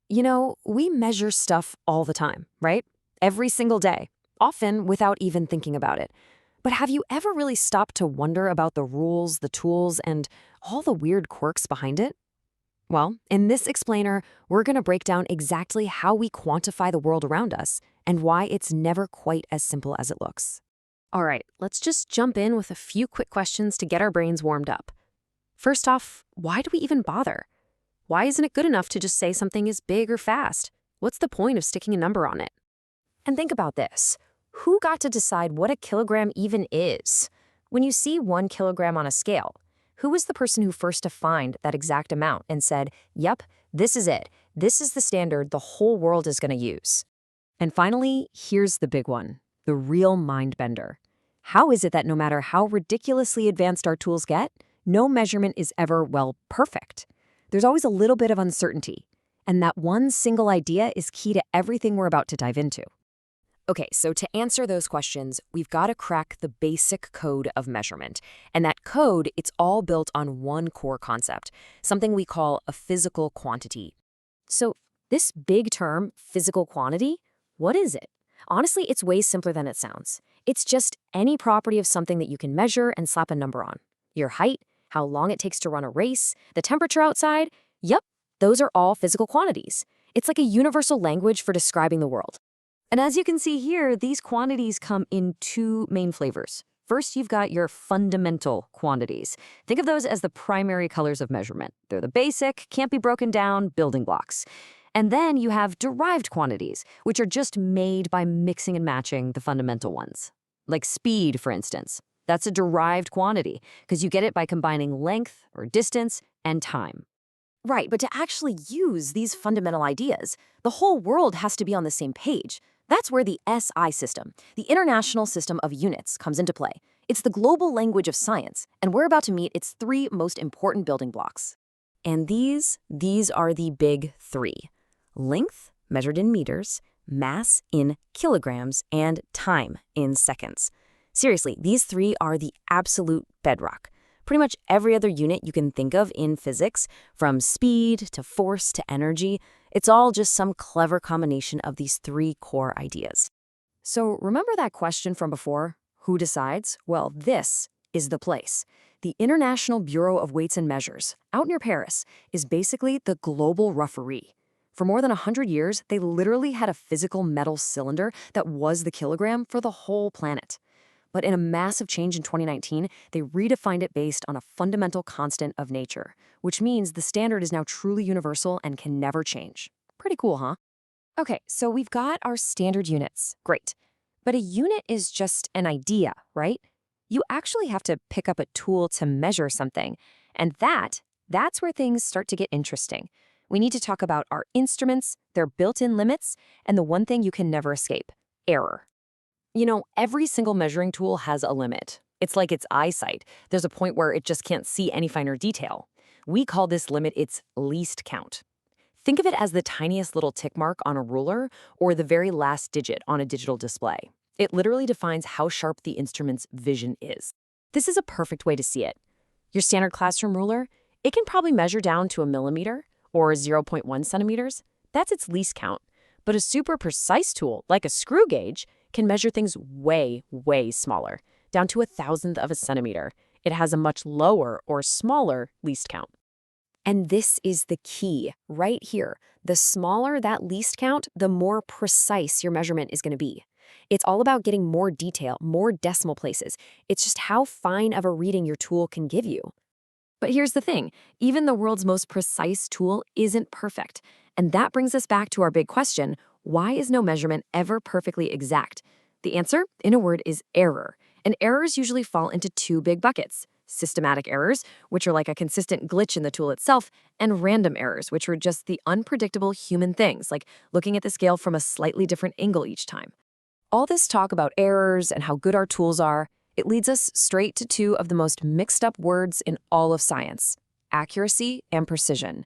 We measure stuff all the time, right? Every single day, often without even thinking about it. But have you ever really stopped to wonder about the rules, the tools, and all the weird quirks behind it? Well, in this explainer, we're going to break down exactly how we quantify the world around us and why it's never quite as simple as it looks. All right, let's just jump in with a few quick questions to get our brains warmed up. First off, why do we even bother? Why isn't it good enough to just say something is big or fast? What's the point of sticking a number on it? And think about this. Who got to decide what a kilogram even is? When you see 1 kilogram on a scale, who was the person who first defined that exact amount and said, yep, this is it. This is the standard the whole world is going to use? And finally, here's the big one, the real mind bender. How is it that no matter how ridiculously advanced our tools get, no measurement is ever, well, perfect? There's always a little bit of uncertainty, and that one single idea is key to everything we're about to dive into. Okay, so to answer those questions, we've got to crack the basic code of measurement. And that code, it's all built on one core concept, something we call a physical quantity. So this big term, physical quantity, what is it? Honestly, it's way simpler than it sounds. It's just any property of something that you can measure and slap a number on. Your height, how long it takes to run a race, the temperature outside, yep, those are all physical quantities. It's like a universal language for describing the world. And as you can see here, these quantities come in 2 main flavors. First, you've got your fundamental quantities. Think of those as the primary colors of measurement. They're the basic, can't be broken down building blocks. And then you have derived quantities, which are just made by mixing and matching the fundamental ones. Like speed, for instance. That's a derived quantity, because you get it by combining length or distance and time. Right, but to actually use these fundamental ideas, the whole world has to be on the same page. That's where the SI system, the International System of Units, comes into play. It's the global language of science, and we're about to meet its 3 most important building blocks. And these are the big 3. Length, measured in meters, mass in kilograms, and time in seconds. Seriously, these 3 are the absolute bedrock. Pretty much every other unit you can think of in physics, from speed to force to energy, it's all just some clever combination of these 3 core ideas. So remember that question from before? Who decides? Well, this is the place. The International Bureau of Weights and Measures, out near Paris, is basically the global referee. For more than 100 years, they literally had a physical metal cylinder that was the kilogram for the whole planet. But in a massive change in 2019, they redefined it based on a fundamental constant of nature, which means the standard is now truly universal and can never change. Pretty cool, huh? Okay, so we've got our standard units. Great. But a unit is just an idea, right? You actually have to pick up a tool to measure something. And that's where things start to get interesting. We need to talk about our instruments, their built-in limits, and the one thing you can never escape, error. Every single measuring tool has a limit. It's like its eyesight. There's a point where it just can't see any finer detail. We call this limit its least count. Think of it as the tiniest little tick mark on a ruler or the very last digit on a digital display. It literally defines how sharp the instrument's vision is. This is a perfect way to see it. Your standard classroom ruler, it can probably measure down to a millimeter or 0.1 centimeters. That's its least count. But a super precise tool, like a screw gauge, can measure things way, way smaller, down to 1,000th of a centimeter. It has a much lower or smaller least count. And this is the key right here. The smaller that least count, the more precise your measurement is going to be. It's all about getting more detail, more decimal places. It's just how fine of a reading your tool can give you. But here's the thing, even the world's most precise tool isn't perfect. And that brings us back to our big question, why is no measurement ever perfectly exact? The answer, in a word, is error. And errors usually fall into 2 big buckets. Systematic errors, which are like a consistent glitch in the tool itself, and random errors, which are just the unpredictable human things, like looking at the scale from a slightly different angle each time. All this talk about errors and how good our tools are, it leads us straight to 2 of the most mixed up words in all of science, accuracy and precision.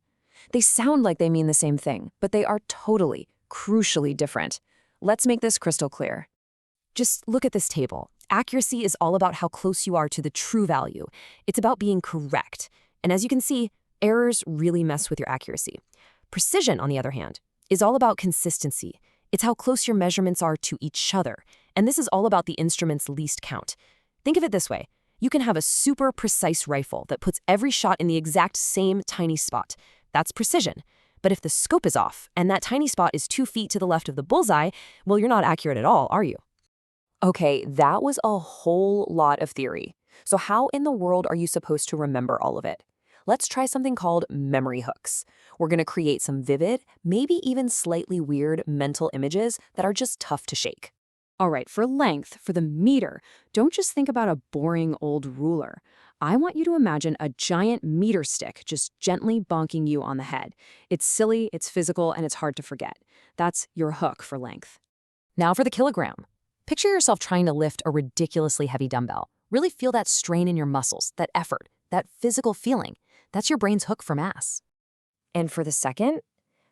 They sound like they mean the same thing, but they are totally, crucially different. Let's make this crystal clear. Just look at this table. Accuracy is all about how close you are to the true value. It's about being correct. And as you can see, errors really mess with your accuracy. Precision, on the other hand, is all about consistency. It's how close your measurements are to each other. And this is all about the instrument's least count. Think of it this way. You can have a super precise rifle that puts every shot in the exact same tiny spot. That's precision. But if the scope is off and that tiny spot is 2 feet to the left of the bullseye, well, you're not accurate at all, are you? Okay, that was a whole lot of theory. So how in the world are you supposed to remember all of it? Let's try something called memory hooks. We're going to create some vivid, maybe even slightly weird mental images that are just tough to shake. All right, for length, for the meter, don't just think about a boring old ruler. I want you to imagine a giant meter stick just gently bonking you on the head. It's silly, it's physical, and it's hard to forget. That's your hook for length. Now for the kilogram. Picture yourself trying to lift a ridiculously heavy dumbbell. Really feel that strain in your muscles, that effort, that physical feeling. That's your brain's hook for mass. And for the second,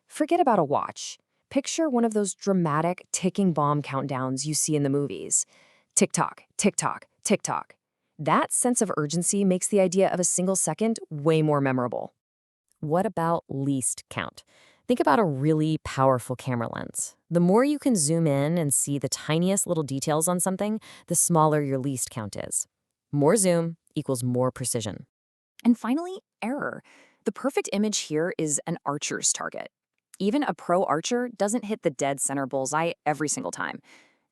forget about a watch. Picture one of those dramatic ticking bomb countdowns you see in the movies. Tick-tock, tick-tock, tick-tock. That sense of urgency makes the idea of a single second way more memorable. What about least count? Think about a really powerful camera lens. The more you can zoom in and see the tiniest little details on something, the smaller your least count is. More zoom equals more precision. And finally, error. The perfect image here is an archer's target. Even a pro archer doesn't hit the dead center bullseye every single time.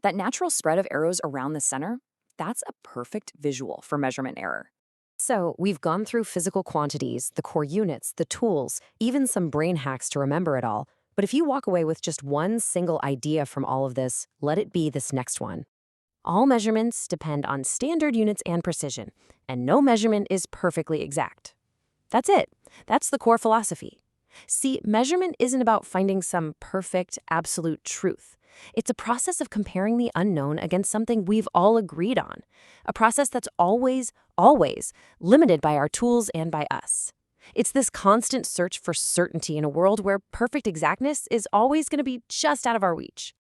That natural spread of arrows around the center, that's a perfect visual for measurement error. So we've gone through physical quantities, the core units, the tools, even some brain hacks to remember it all. But if you walk away with just one single idea from all of this, let it be this next one. All measurements depend on standard units and precision, and no measurement is perfectly exact. That's it. That's the core philosophy. See, measurement isn't about finding some perfect, absolute truth. It's a process of comparing the unknown against something we've all agreed on. A process that's always, always limited by our tools and by us. It's this constant search for certainty in a world where perfect exactness is always going to be just out of our reach.